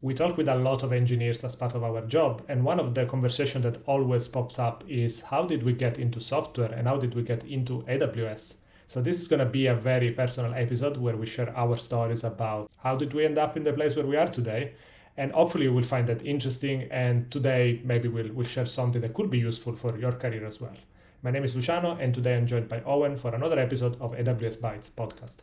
We talk with a lot of engineers as part of our job, and one of the conversation that always pops up is how did we get into software and how did we get into AWS? So this is going to be a very personal episode where we share our stories about how did we end up in the place where we are today. And hopefully you will find that interesting. And today maybe we'll share something that could be useful for your career as well. My name is Luciano, and today I'm joined by Eoin for another episode of AWS Bytes podcast.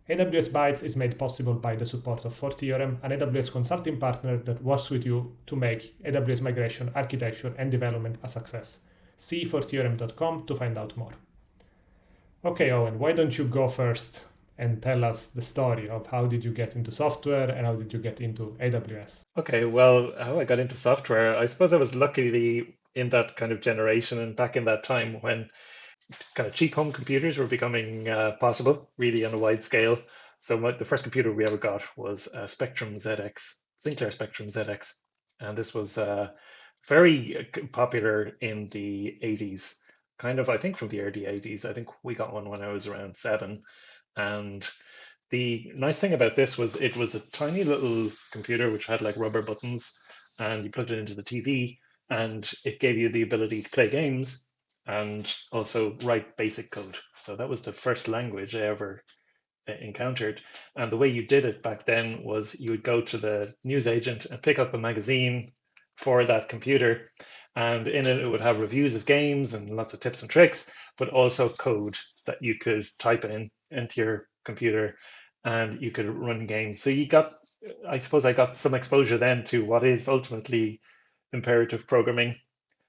AWS Bytes is made possible by the support of fourTheorem, an AWS consulting partner that works with you to make AWS migration, architecture, and development a success. See fourtheorem.com to find out more. Okay, Eoin, why don't you go first and tell us the story of how did you get into software and how did you get into AWS? Okay, well, how I got into software, I suppose I was luckily in that kind of generation and back in that time when kind of cheap home computers were becoming possible, really on a wide scale. So the first computer we ever got was a Spectrum ZX, Sinclair Spectrum ZX, and this was very popular in the 80s, kind of I think from the early 80s. I think we got one when I was around 7, and the nice thing about this was it was a tiny little computer which had like rubber buttons, and you plugged it into the TV, and it gave you the ability to play games and also write basic code. So that was the first language I ever encountered. And the way you did it back then was you would go to the newsagent and pick up a magazine for that computer. And in it, it would have reviews of games and lots of tips and tricks, but also code that you could type in into your computer and you could run games. So you got, I suppose I got some exposure then to what is ultimately imperative programming.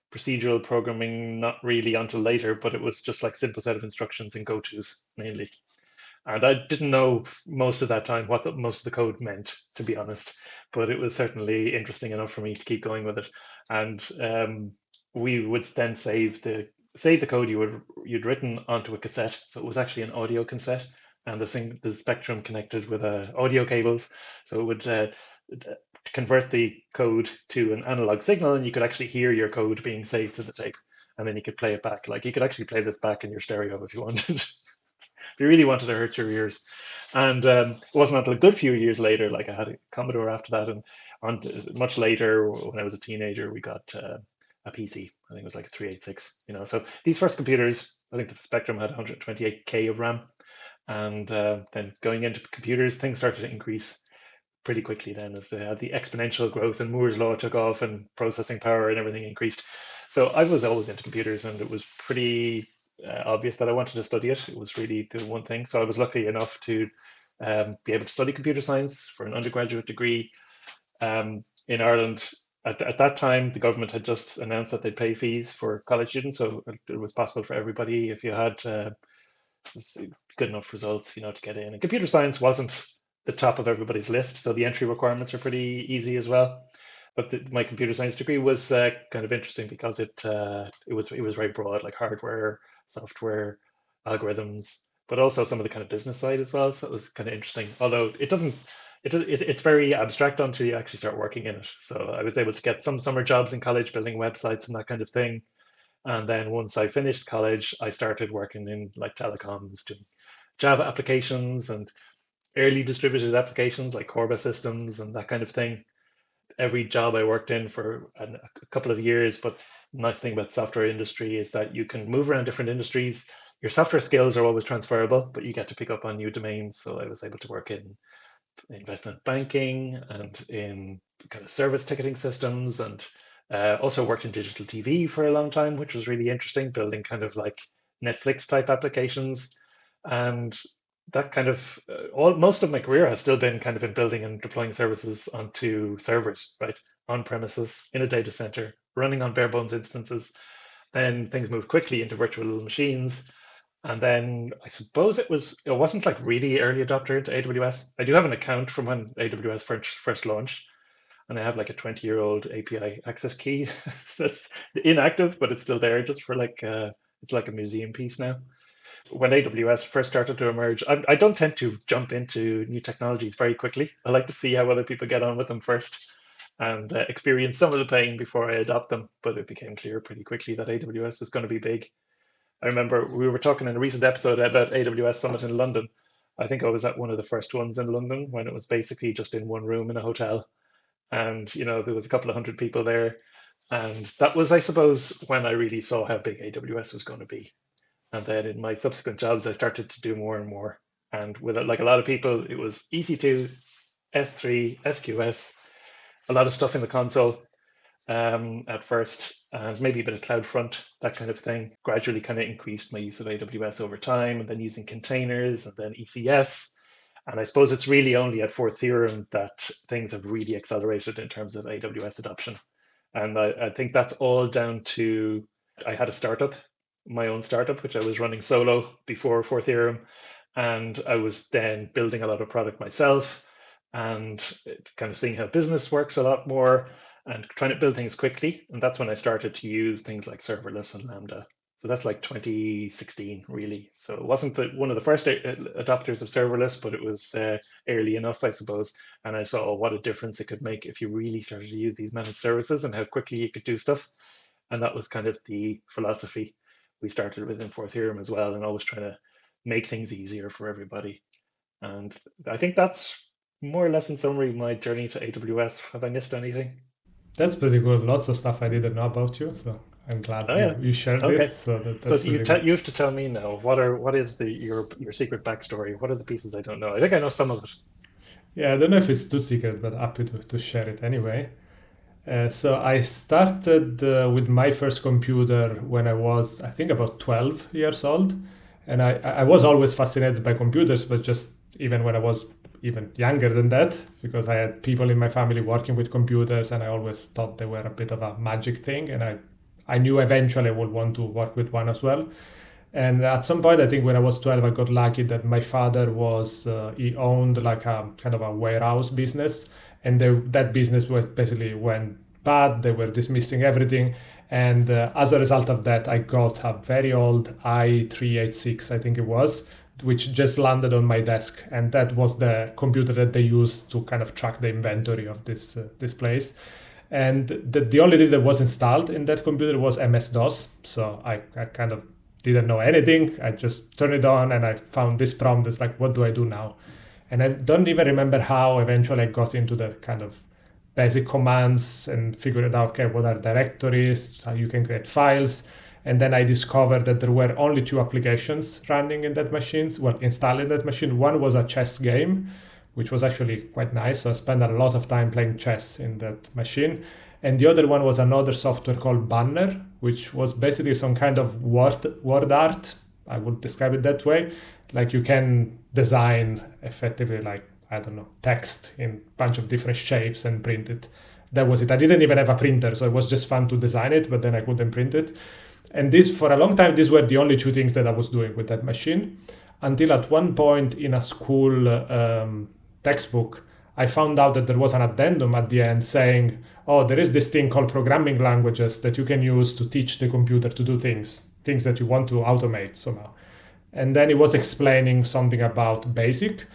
Procedural programming, not really until later, but it was just like simple set of instructions and go-tos mainly. And I didn't know most of that time what most of the code meant, to be honest, but it was certainly interesting enough for me to keep going with it. And we would then save the code you'd written onto a cassette. So it was actually an audio cassette, and the Spectrum connected with audio cables, so it would convert the code to an analog signal, and you could actually hear your code being saved to the tape, and then you could play it back. Like you could actually play this back in your stereo if you wanted. If you really wanted to hurt your ears. And it wasn't until a good few years later, like I had a Commodore after that, and much later, when I was a teenager, we got a PC. I think it was like a 386. So these first computers, I think the Spectrum had 128K of RAM, and then going into computers, things started to increase pretty quickly then as they had the exponential growth and Moore's law took off and processing power and everything increased. So I was always into computers, and it was pretty obvious that I wanted to study it. It was really the one thing. So I was lucky enough to be able to study computer science for an undergraduate degree in Ireland. At that time, the government had just announced that they'd pay fees for college students, so it was possible for everybody if you had good enough results, to get in. And computer science wasn't the top of everybody's list, so the entry requirements are pretty easy as well. But my computer science degree was kind of interesting because it was very broad, like hardware, software, algorithms, but also some of the kind of business side as well. So it was kind of interesting. Although it's very abstract until you actually start working in it. So I was able to get some summer jobs in college building websites and that kind of thing. And then once I finished college, I started working in like telecoms, doing Java applications and early distributed applications like Corba systems and that kind of thing. Every job I worked in for a couple of years, but the nice thing about the software industry is that you can move around different industries. Your software skills are always transferable, but you get to pick up on new domains. So I was able to work in investment banking and in kind of service ticketing systems, and also worked in digital TV for a long time, which was really interesting, building kind of like Netflix type applications. And that kind of most of my career has still been kind of in building and deploying services onto servers, right? On premises, in a data center, running on bare bones instances. Then things moved quickly into virtual machines. And then I suppose it wasn't like really early adopter into AWS. I do have an account from when AWS first launched, and I have like a 20-year-old API access key that's inactive, but it's still there just for like it's like a museum piece now. When AWS first started to emerge, I don't tend to jump into new technologies very quickly. I like to see how other people get on with them first and experience some of the pain before I adopt them. But it became clear pretty quickly that AWS is going to be big. I remember we were talking in a recent episode about AWS Summit in London. I think I was at one of the first ones in London when it was basically just in one room in a hotel. And, there was a couple of hundred people there. And that was, I suppose, when I really saw how big AWS was going to be. And then in my subsequent jobs, I started to do more and more. And with it, like a lot of people, it was EC2, S3, SQS, a lot of stuff in the console at first, and maybe a bit of CloudFront, that kind of thing. Gradually kind of increased my use of AWS over time, and then using containers, and then ECS. And I suppose it's really only at fourTheorem that things have really accelerated in terms of AWS adoption. And I think that's all down to I had a startup, my own startup, which I was running solo before fourTheorem. And I was then building a lot of product myself and kind of seeing how business works a lot more and trying to build things quickly. And that's when I started to use things like serverless and Lambda. So that's like 2016, really. So it wasn't one of the first adopters of serverless, but it was early enough, I suppose. And I saw what a difference it could make if you really started to use these managed services and how quickly you could do stuff. And that was kind of the philosophy we started with in fourTheorem as well, and always trying to make things easier for everybody. And I think that's more or less in summary my journey to AWS. Have I missed anything? That's pretty good. Lots of stuff I didn't know about you, so I'm glad Oh yeah. you shared Okay. this. So So that's pretty good. you have to tell me now. What is your secret backstory? What are the pieces I don't know? I think I know some of it. Yeah, I don't know if it's too secret, but happy to share it anyway. So I started with my first computer when I was, I think, about 12 years old. And I was always fascinated by computers, but just even when I was even younger than that, because I had people in my family working with computers and I always thought they were a bit of a magic thing. And I knew eventually I would want to work with one as well. And at some point, I think when I was 12, I got lucky that my father he owned like a kind of a warehouse business. And that business was basically went bad. They were dismissing everything. And as a result of that, I got a very old i386, I think it was, which just landed on my desk. And that was the computer that they used to kind of track the inventory of this place. And the only thing that was installed in that computer was MS-DOS. So I kind of didn't know anything. I just turned it on and I found this prompt. It's like, what do I do now? And I don't even remember how eventually I got into the kind of basic commands and figured out, okay, what are directories, how you can create files. And then I discovered that there were only two applications running in that machine, well, installed in that machine. One was a chess game, which was actually quite nice. So I spent a lot of time playing chess in that machine. And the other one was another software called Banner, which was basically some kind of word art. I would describe it that way. Like you can design effectively like, I don't know, text in a bunch of different shapes and print it. That was it. I didn't even have a printer, so it was just fun to design it, but then I couldn't print it. And this, for a long time, these were the only two things that I was doing with that machine. Until at one point in a school textbook, I found out that there was an addendum at the end saying, oh, there is this thing called programming languages that you can use to teach the computer to do things that you want to automate somehow. And then it was explaining something about BASIC.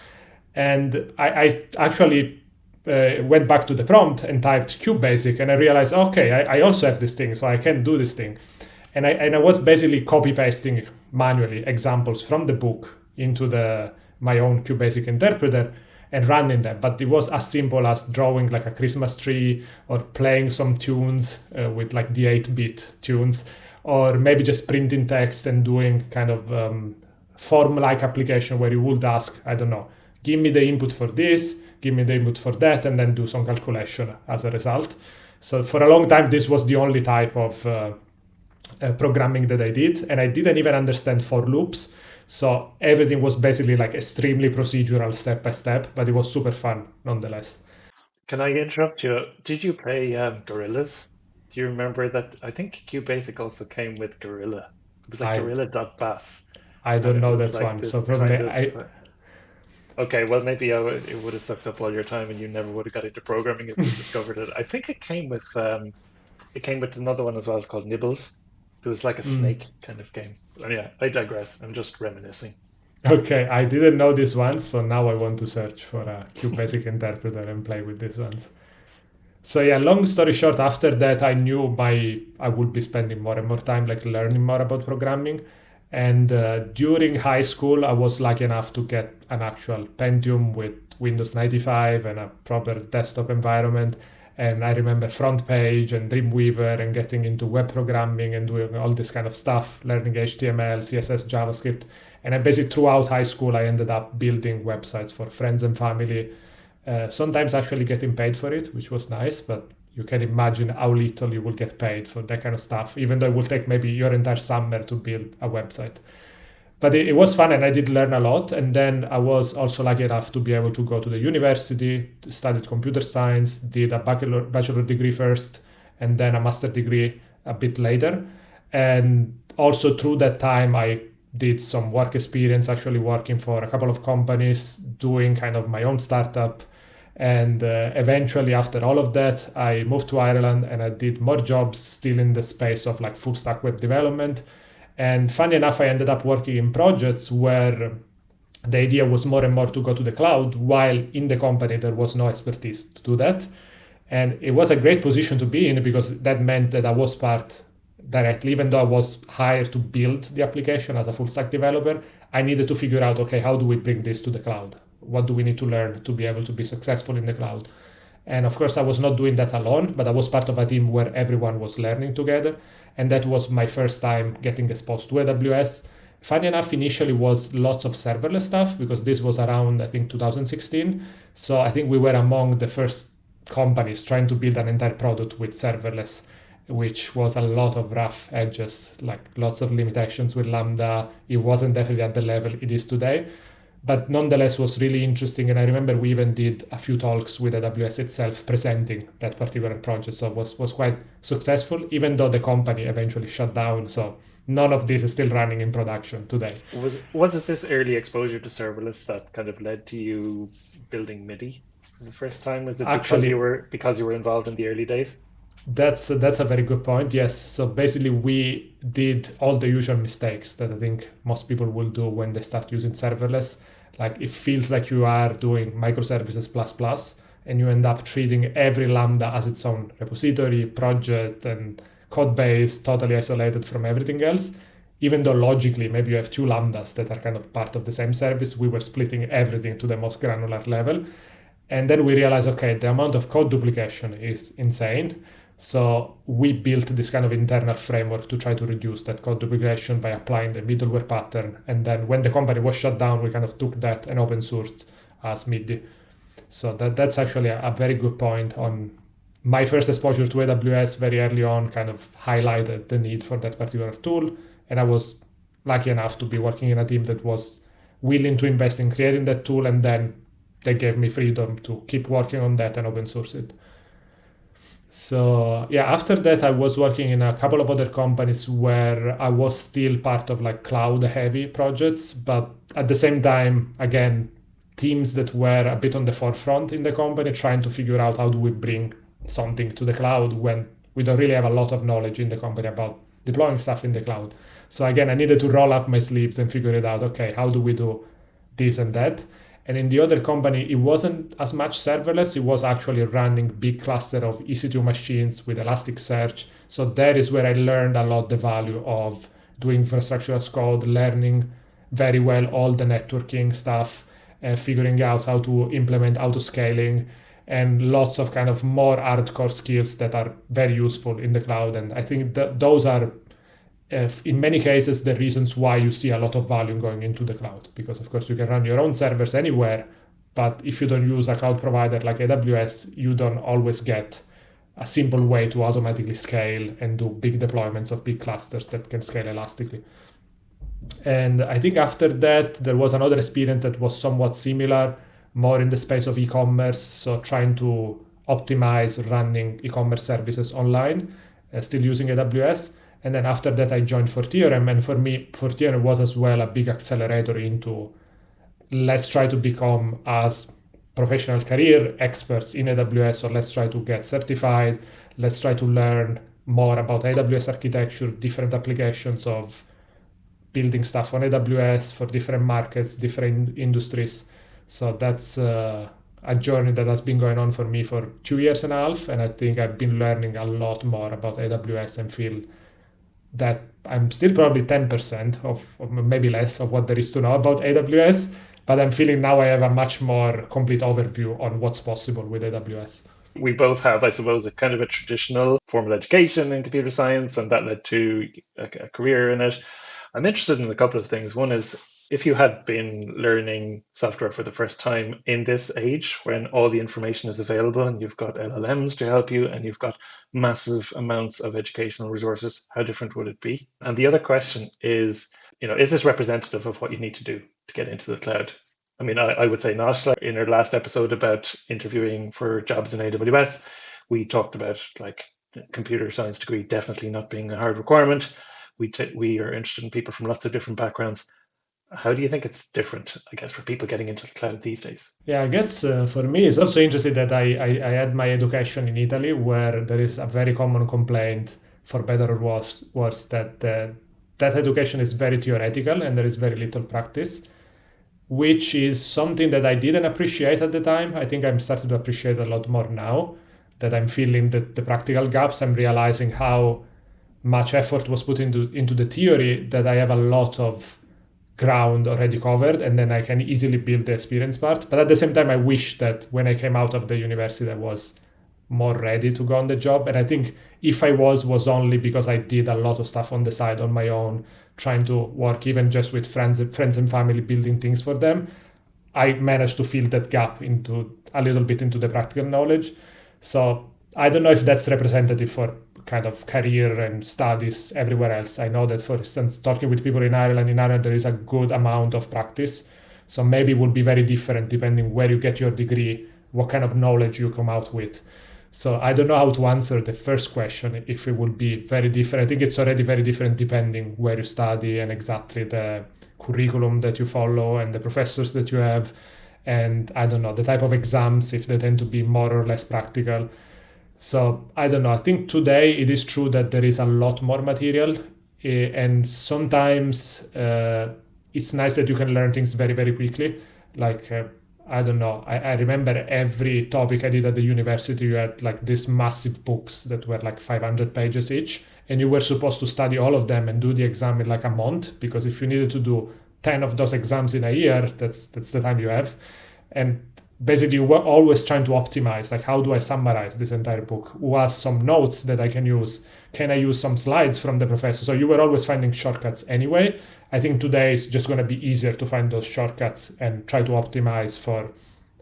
And I actually went back to the prompt and typed qBasic, and I realized, okay, I also have this thing, so I can do this thing. And I was basically copy pasting manually examples from the book into my own qBasic interpreter and running them. But it was as simple as drawing like a Christmas tree or playing some tunes with like the 8-bit tunes, or maybe just printing text and doing kind of form-like application where you would ask, I don't know, give me the input for this, give me the input for that, and then do some calculation as a result. So for a long time, this was the only type of programming that I did. And I didn't even understand for loops. So everything was basically like extremely procedural, step by step, but it was super fun nonetheless. Can I interrupt you? Did you play Gorillas? Do you remember that? I think qBasic also came with Gorilla. It was like I Gorilla.bas. I And don't it know was that like one. So this probably kind of okay, well, maybe it would have sucked up all your time, and you never would have got into programming if you discovered it. I think it came with another one as well called Nibbles. It was like a snake kind of game. Oh, yeah, I digress. I'm just reminiscing. okay, I didn't know this one, so now I want to search for a QBasic interpreter and play with these ones. So yeah, long story short, after that I knew I would be spending more and more time like learning more about programming. And during high school, I was lucky enough to get an actual Pentium with Windows 95 and a proper desktop environment. And I remember Front Page and Dreamweaver and getting into web programming and doing all this kind of stuff, learning HTML, CSS, JavaScript. And I basically throughout high school, I ended up building websites for friends and family, sometimes actually getting paid for it, which was nice, but you can imagine how little you will get paid for that kind of stuff, even though it will take maybe your entire summer to build a website. But it was fun and I did learn a lot. And then I was also lucky enough to be able to go to the university, studied computer science, did a bachelor degree first, and then a master degree a bit later. And also through that time, I did some work experience, actually working for a couple of companies, doing kind of my own startup. And eventually, after all of that, I moved to Ireland and I did more jobs still in the space of like full stack web development. And funny enough, I ended up working in projects where the idea was more and more to go to the cloud, while in the company there was no expertise to do that. And it was a great position to be in because that meant that I was part directly, even though I was hired to build the application as a full stack developer, I needed to figure out, okay, how do we bring this to the cloud? What do we need to learn to be able to be successful in the cloud? And of course, I was not doing that alone, but I was part of a team where everyone was learning together. And that was my first time getting exposed to AWS. Funny enough, initially was lots of serverless stuff because this was around, I think, 2016. So I think we were among the first companies trying to build an entire product with serverless, which was a lot of rough edges, like lots of limitations with Lambda. It wasn't definitely at the level it is today, but nonetheless was really interesting. And I remember we even did a few talks with AWS itself presenting that particular project. So it was quite successful, even though the company eventually shut down. So none of this is still running in production today. Was it this early exposure to serverless that kind of led to you building Middy for the first time? Was it Actually, because you were involved in the early days? that's a very good point. Yes. So basically, we did all the usual mistakes that I think most people will do when they start using serverless. Like it feels like you are doing microservices plus plus, and you end up treating every Lambda as its own repository, project, and code base, totally isolated from everything else. Even though logically, maybe you have two Lambdas that are kind of part of the same service, we were splitting everything to the most granular level. And then we realized, okay, the amount of code duplication is insane. So we built this kind of internal framework to try to reduce that code duplication by applying the middleware pattern. And then when the company was shut down, we kind of took that and open sourced as Middy. So that's actually a very good point. On my first exposure to AWS very early on kind of highlighted the need for that particular tool. And I was lucky enough to be working in a team that was willing to invest in creating that tool, and then they gave me freedom to keep working on that and open source it. So yeah, after that I was working in a couple of other companies where I was still part of like cloud heavy projects, but at the same time, again, teams that were a bit on the forefront in the company trying to figure out how do we bring something to the cloud when we don't really have a lot of knowledge in the company about deploying stuff in the cloud. So again, I needed to roll up my sleeves and figure it out. Okay, how do we do this and that? And in the other company, it wasn't as much serverless. It was actually running big cluster of EC2 machines with Elasticsearch. So that is where I learned a lot the value of doing infrastructure as code, learning very well all the networking stuff, figuring out how to implement auto-scaling, and lots of kind of more hardcore skills that are very useful in the cloud. And I think that those are in many cases the reasons why you see a lot of value going into the cloud, because of course you can run your own servers anywhere, but if you don't use a cloud provider like AWS, you don't always get a simple way to automatically scale and do big deployments of big clusters that can scale elastically. And I think after that there was another experience that was somewhat similar, more in the space of e-commerce, so trying to optimize running e-commerce services online, still using AWS. And then after that, I joined fourTheorem. And for me, fourTheorem was as well a big accelerator into let's try to become as professional career experts in AWS. So let's try to get certified. Let's try to learn more about AWS architecture, different applications of building stuff on AWS for different markets, different industries. So that's a journey that has been going on for me for 2 years and a half. And I think I've been learning a lot more about AWS and feel that I'm still probably 10% of maybe less of what there is to know about AWS, but I'm feeling now I have a much more complete overview on what's possible with AWS. We both have, I suppose, a kind of a traditional formal education in computer science, and that led to a career in it. I'm interested in a couple of things. One is if you had been learning software for the first time in this age when all the information is available and you've got LLMs to help you and you've got massive amounts of educational resources, how different would it be? And the other question is this representative of what you need to do to get into the cloud? I mean, I would say not. Like in our last episode about interviewing for jobs in AWS, we talked about like computer science degree definitely not being a hard requirement. We are interested in people from lots of different backgrounds. How do you think it's different, I guess, for people getting into the cloud these days? Yeah, I guess for me, it's also interesting that I had my education in Italy, where there is a very common complaint, for better or worse that that education is very theoretical and there is very little practice, which is something that I didn't appreciate at the time. I think I'm starting to appreciate a lot more now that I'm feeling the practical gaps. I'm realizing how much effort was put into the theory that I have a lot of ground already covered and then I can easily build the experience part. But at the same time, I wish that when I came out of the university, I was more ready to go on the job. And I think if I was only because I did a lot of stuff on the side on my own, trying to work even just with friends and family, building things for them. I managed to fill that gap into a little bit into the practical knowledge. So I don't know if that's representative for kind of career and studies everywhere else. I know that, for instance, talking with people in Ireland, there is a good amount of practice. So maybe it would be very different depending where you get your degree, what kind of knowledge you come out with. So I don't know how to answer the first question if it would be very different. I think it's already very different depending where you study and exactly the curriculum that you follow and the professors that you have. And I don't know, the type of exams, if they tend to be more or less practical. So I don't know. I think today it is true that there is a lot more material, and sometimes it's nice that you can learn things very, very quickly. Like, I don't know. I remember every topic I did at the university, you had like these massive books that were like 500 pages each, and you were supposed to study all of them and do the exam in like a month, because if you needed to do 10 of those exams in a year, that's the time you have. And basically we're always trying to optimize, like, how do I summarize this entire book, who has some notes that I can use, can I use some slides from the professor? So you were always finding shortcuts anyway. I think today it's just going to be easier to find those shortcuts and try to optimize for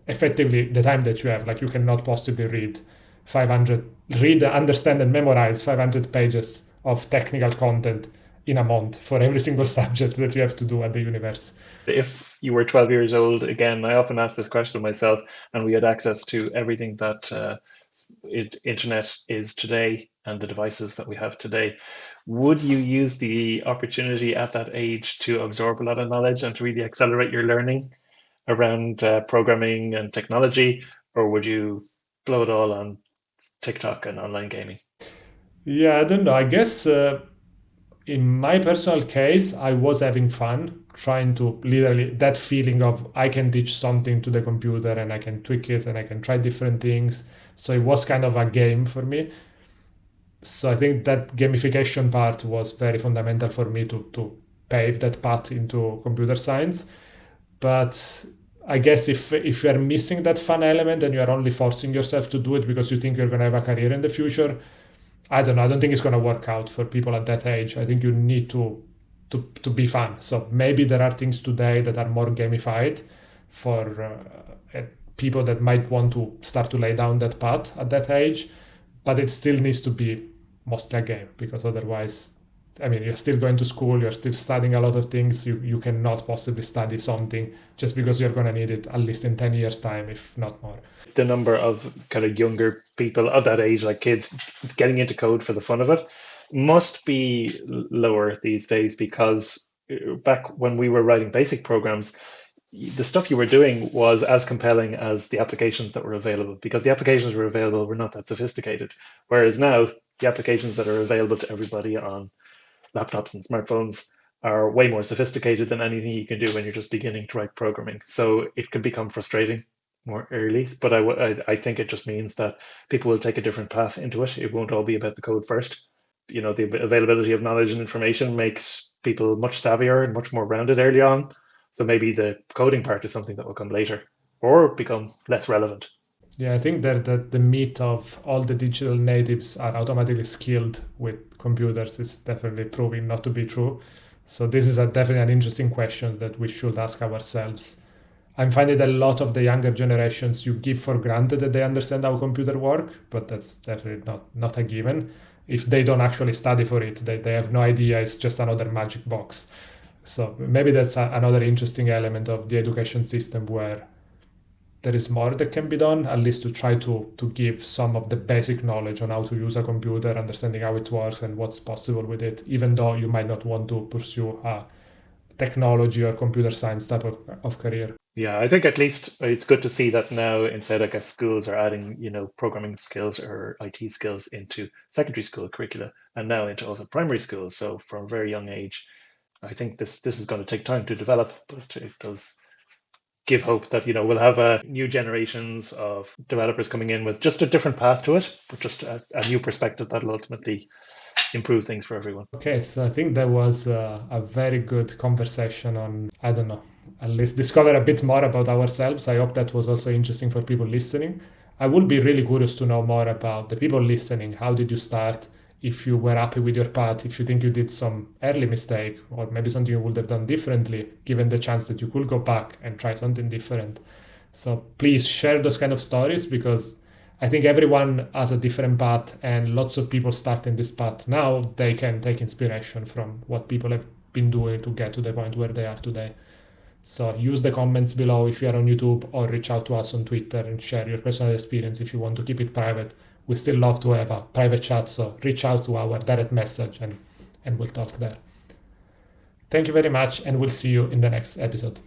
effectively the time that you have. Like, you cannot possibly read, understand and memorize 500 pages of technical content in a month for every single subject that you have to do at the university. If you were 12 years old, again, I often ask this question myself, and we had access to everything that internet is today and the devices that we have today, would you use the opportunity at that age to absorb a lot of knowledge and to really accelerate your learning around programming and technology, or would you blow it all on TikTok and online gaming? Yeah, I don't know. I guess in my personal case, I was having fun trying to literally that feeling of I can teach something to the computer and I can tweak it and I can try different things. So it was kind of a game for me. So I think that gamification part was very fundamental for me to pave that path into computer science. But I guess if you are missing that fun element and you are only forcing yourself to do it because you think you're going to have a career in the future, I don't know. I don't think it's going to work out for people at that age. I think you need to be fun. So maybe there are things today that are more gamified for people that might want to start to lay down that path at that age, but it still needs to be mostly a game, because otherwise, I mean, you're still going to school, you're still studying a lot of things. You cannot possibly study something just because you're going to need it at least in 10 years' time, if not more. The number of kind of younger people of that age, like kids, getting into code for the fun of it, must be lower these days, because back when we were writing basic programs, the stuff you were doing was as compelling as the applications that were available, because the applications were available were not that sophisticated. Whereas now, the applications that are available to everybody on laptops and smartphones are way more sophisticated than anything you can do when you're just beginning to write programming. So it can become frustrating more early, but I think it just means that people will take a different path into it. It won't all be about the code first. the availability of knowledge and information makes people much savvier and much more rounded early on. So maybe the coding part is something that will come later or become less relevant. Yeah, I think that the myth of all the digital natives are automatically skilled with computers is definitely proving not to be true. So this is definitely an interesting question that we should ask ourselves. I'm finding that a lot of the younger generations, you give for granted that they understand how computers work, but that's definitely not a given. If they don't actually study for it, they have no idea it's just another magic box. So maybe that's another interesting element of the education system where there is more that can be done, at least to try to give some of the basic knowledge on how to use a computer, understanding how it works and what's possible with it, even though you might not want to pursue a technology or computer science type of career. Yeah, I think at least it's good to see that now instead, I guess schools are adding, programming skills or IT skills into secondary school curricula and now into also primary schools. So from a very young age, I think this is going to take time to develop, but it does give hope that we'll have new generations of developers coming in with just a different path to it, but just a new perspective that'll ultimately improve things for everyone. Okay, so I think that was a very good conversation on, I don't know, at least discover a bit more about ourselves. I hope that was also interesting for people listening. I would be really curious to know more about the people listening. How did you start? If you were happy with your path, if you think you did some early mistake, or maybe something you would have done differently, given the chance that you could go back and try something different. So please share those kind of stories because I think everyone has a different path and lots of people starting this path now, they can take inspiration from what people have been doing to get to the point where they are today. So use the comments below if you are on YouTube or reach out to us on Twitter and share your personal experience if you want to keep it private. We still love to have a private chat, so reach out to our direct message and we'll talk there. Thank you very much and we'll see you in the next episode.